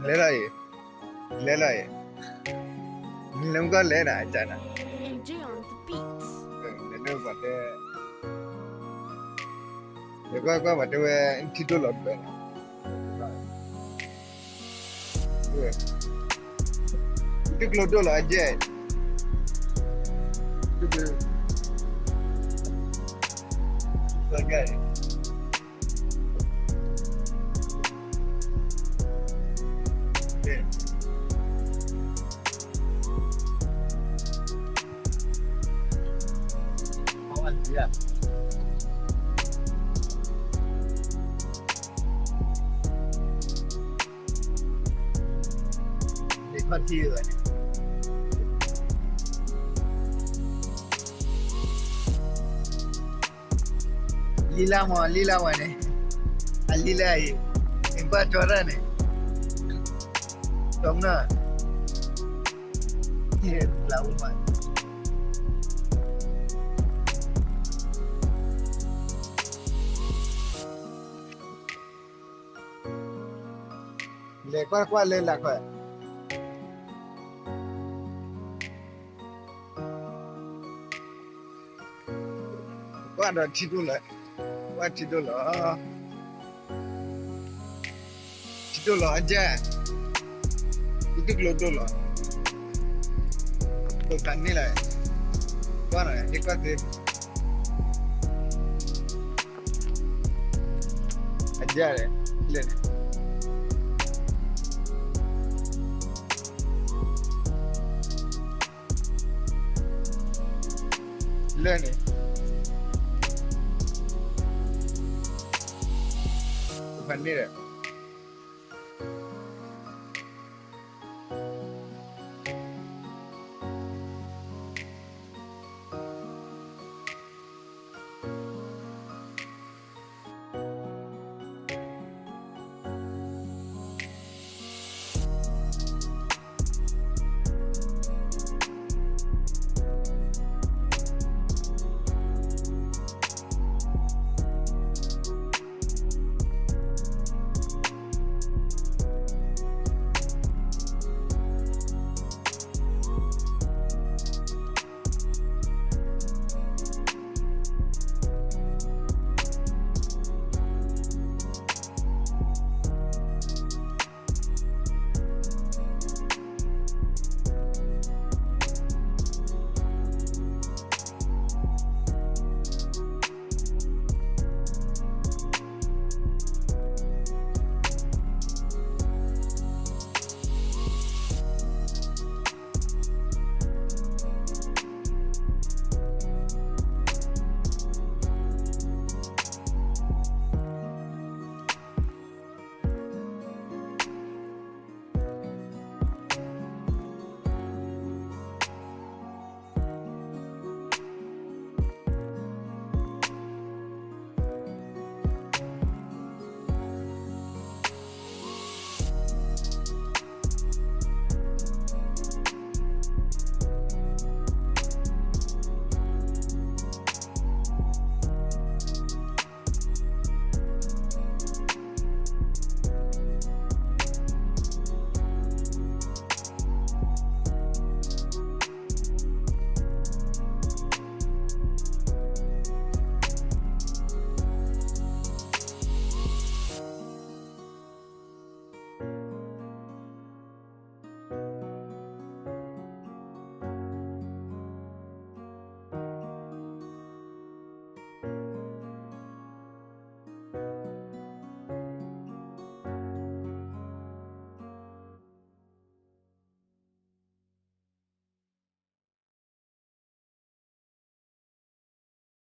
လဲလိုက်လုံးကလဲတာအကြမ်းတာ Enjoy on the beats. လဲတော့ပါတယ်ဒီကွာမတော်တီတိုလောက်ပဲဒီကလို့တော့လာကြဲဒီကလာကြဲYeah. They cut you like lila mo ne alila ai impa chora ne tomna ye lau ma le kwa le la kwa qua đó chỉ đôi lại qua chỉ đôi là aja itu kalau đôi là tôi cần đi lại qua này đi qua thì aja này lên lên này phần đi rồi